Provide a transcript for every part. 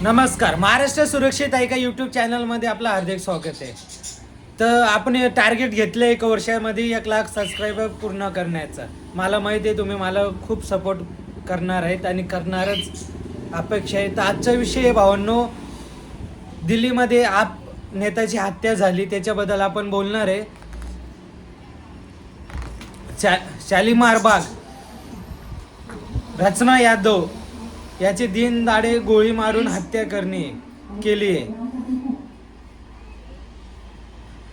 नमस्कार. महाराष्ट्र सुरक्षित आहे का यूट्यूब चॅनलमध्ये आपलं हार्दिक स्वागत आहे. तर आपण टार्गेट घेतलं 1 वर्षामध्ये 1 लाख सबस्क्रायबर पूर्ण करण्याचं. मला माहिती आहे तुम्ही मला खूप सपोर्ट करणार आहेत आणि करणारच अपेक्षा आहे. तर आजचा विषय आहे भावांनो, दिल्लीमध्ये नेत्याची हत्या झाली त्याच्याबद्दल आपण बोलणार आहे. शालीमार बाग रचना यादव याची दिनदाडे गोळी मारून हत्या केली आहे.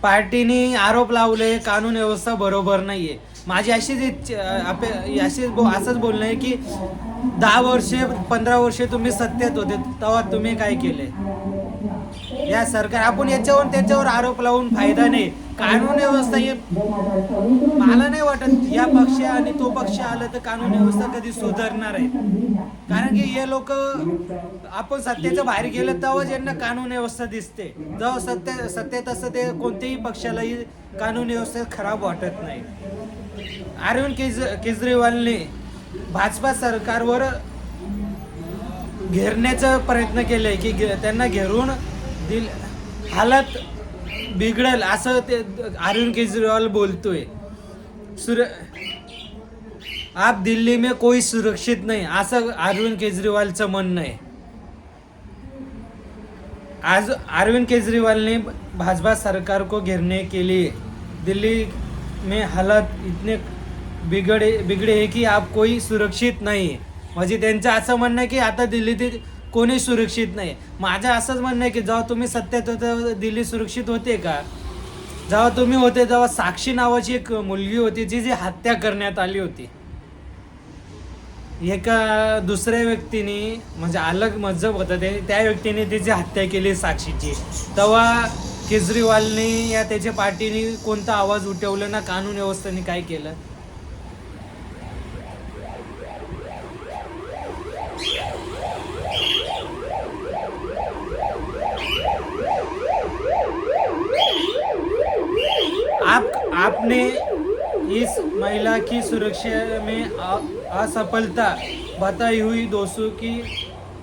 पार्टीने आरोप लावले कानून व्यवस्था बरोबर नाहीये. माझी असंच बोलणं आहे की 10 वर्षे 15 वर्षे तुम्ही सत्तेत होते तेव्हा तुम्ही काय केले. या सरकार आपण याच्यावर त्याच्यावर आरोप लावून फायदा नाही. कानून व्यवस्था हे मला नाही वाटत या पक्ष आणि तो पक्ष आलं तर कानून व्यवस्था कधी सुधारणार आहे. कारण की हे लोक आपण सत्तेच्या बाहेर गेलं तेव्हा ज्यांना कानून व्यवस्था दिसते. जेव्हा सत्तेत असतं ते कोणत्याही पक्षालाही कानून व्यवस्था खराब वाटत नाही. अरविंद केजरीवालने भाजपा सरकारवर घेरण्याचा प्रयत्न केलाय की त्यांना घेरून हालत बिघडल असं ते अरविंद केजरीवाल बोलतोय. आप दिल्ली में कोई सुरक्षित नहीं असं अरविंद केजरीवालचं म्हणणं आहे. आज अरविंद केजरीवाल ने भाजपा सरकार को घेरने के लिए दिल्ली में हालत इतने बिगड़े है कि आप कोई सुरक्षित नहीं. म्हणजे त्यांचं असं म्हणणं आहे की आता दिल्लीत कोणी सुरक्षित नाही. माझं असंच म्हणणं आहे की जेव्हा तुम्ही सत्तेत होते दिल्ली सुरक्षित होते का. जेव्हा तुम्ही होते तेव्हा साक्षी नावाची एक मुलगी होती जी हत्या करण्यात आली होती. एका दुसऱ्या व्यक्तीने म्हणजे अलग मजहब होतं त्या व्यक्तीने त्याची हत्या केली साक्षीची. तेव्हा केजरीवालने या त्याच्या पार्टीने कोणता आवाज उठवलं ना कानून व्यवस्थेने काय केलं. आपने इस महिला की सुरक्षा में असफलता बताई हुई दोषों की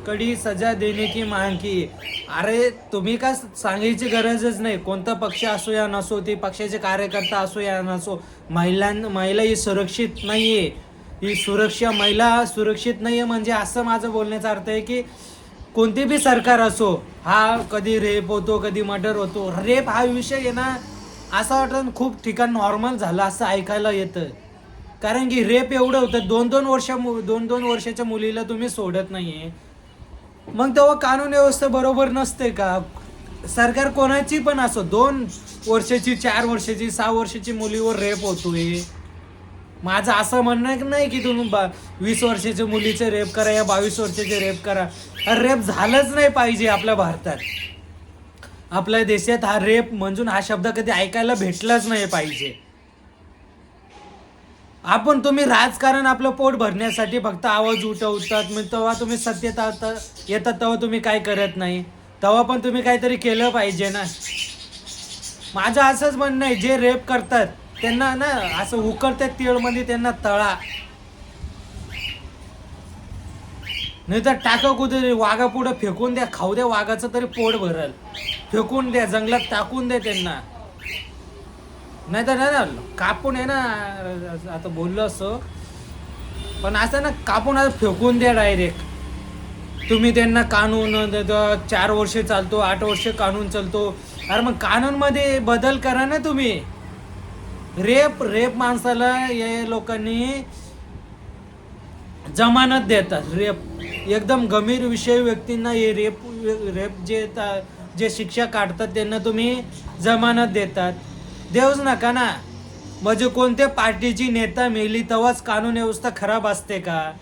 कड़ी सजा देने की मांग की. अरे तुम्ही का सांगायची गरजच नाही. कोणता पक्ष असो या नसो, ते पक्षाचे कार्यकर्ता असो या नसो, महिला ही सुरक्षित नाहीये. ही महिला सुरक्षित नाहीये म्हणजे असं माझं बोलण्याचा अर्थ आहे की कोणती बी सरकार असो, हा कधी रेप होतो कधी मर्डर होतो. रेप हा विषय आहे ना असं वाटतं खूप ठिकाण नॉर्मल झालं असं ऐकायला येतं. कारण की रेप एवढं होतं 2-2 वर्षाच्या मुलीला तुम्ही सोडत नाहीये. मग तेव्हा कानून व्यवस्था बरोबर नसते का. सरकार कोणाची पण असो 2 वर्षाची 4 वर्षाची 6 वर्षाची मुलीवर रेप होतोय. माझं असं म्हणणं नाही की तुम्ही 20 वर्षाच्या मुलीचे रेप करा या 22 वर्षाचे रेप करा. रेप झालंच नाही पाहिजे आपल्या भारतात. आपल्या देशात हा रेप म्हणून हा शब्द कधी ऐकायला भेटलाच नाही पाहिजे. तुम्ही राजकारण आपलं पोट भरण्यासाठी फक्त आवाज उठवतात. मग तेव्हा तुम्ही सत्तेत येतात तेव्हा तुम्ही काय करत नाही. तेव्हा पण तुम्ही काहीतरी केलं पाहिजे ना. माझं असंच म्हणणं आहे जे रेप करतात त्यांना ना असं उकळत्या तेलमध्ये त्यांना तळा. नाही तर टाका कुठे वाघा पुढं फेकून द्या. खाऊ द्या वाघाचं तरी पोट भरल. फेकून द्या जंगलात टाकून द्या त्यांना. नाही तर ना कापून आहे ना आता बोललो असं पण असं ना कापून आता फेकून द्या डायरेक्ट. तुम्ही त्यांना कानून 4 वर्ष चालतो 8 वर्ष कानून चालतो. अरे मग कानूनमध्ये बदल करा ना तुम्ही. रेप माणसाला या लोकांनी जमानत देतात. रेप एकदम गंभीर विषय व्यक्तींना हे रेप जे शिक्षा काढतात त्यांना तुम्ही जमानत देतात. देऊच नका ना. म्हणजे कोणत्या पार्टीची नेता मेली तेव्हाच कानून व्यवस्था खराब असते का.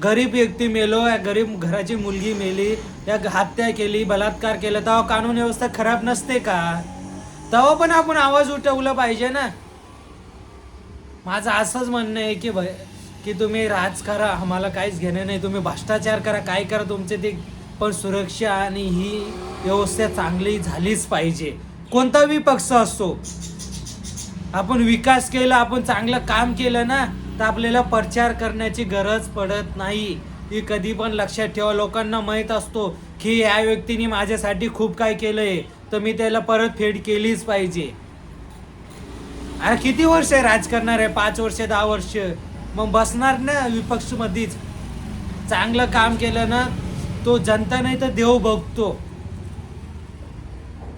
गरीब व्यक्ती मेलो या गरीब घराची मुलगी मेली या हत्या केली बलात्कार केला तेव्हा कानून व्यवस्था खराब नसते का. तेव्हा पण आपण आवाज उठवला पाहिजे ना. माझं असंच म्हणणं आहे की तुम्ही राज करा आम्हाला काहीच घेणं नाही. तुम्ही भ्रष्टाचार करा काय करा तुमचे ते पण सुरक्षा आणि ही व्यवस्था चांगली झालीच पाहिजे. कोणताही पक्ष असो. आपण विकास केला आपण चांगलं काम केलं ना तर आपल्याला प्रचार करण्याची गरज पडत नाही. ही कधी पण लक्षात ठेवा. लोकांना माहीत असतो की या व्यक्तीने माझ्यासाठी खूप काय केलंय, तर मी त्याला परत फेड केलीच पाहिजे. अरे किती वर्ष राज करणार आहे? 5 वर्ष 10 वर्ष. मग बसणार ना विपक्ष मध्येच. चांगलं काम केलं ना तो जनता नाही तर देव बघतो.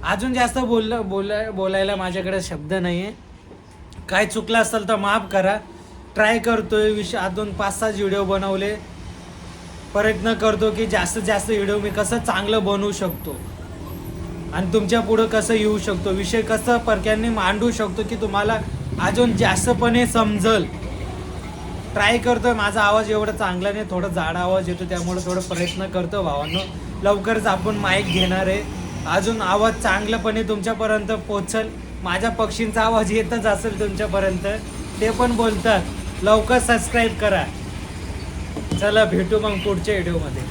अजून जास्त बोलायला माझ्याकडे शब्द नाही आहे. काय चुकलं असेल तर माफ करा. ट्राय करतोय अजून 5-6 व्हिडिओ बनवले. प्रयत्न करतो की जास्तीत जास्त व्हिडिओ मी कसं चांगलं बनवू शकतो आणि तुमच्या पुढं कसं येऊ शकतो, विषय कसं परक्यांनी मांडू शकतो की तुम्हाला अजून जास्तपणे समजल. ट्राय करतोय. माझा आवाज एवढा चांगला नाही, थोडा जाडा आवाज येतो, त्यामुळे थोडं प्रयत्न करतो भावांनो. लवकरच आपण माईक घेणार आहे. अजून आवाज चांगल्यापणे तुमच्यापर्यंत पोचल. माझ्या पक्षींचा आवाज येतच असेल तुमच्यापर्यंत, ते पण बोलतात. लवकर सबस्क्राईब करा. चला भेटू मग पुढच्या व्हिडिओमध्ये.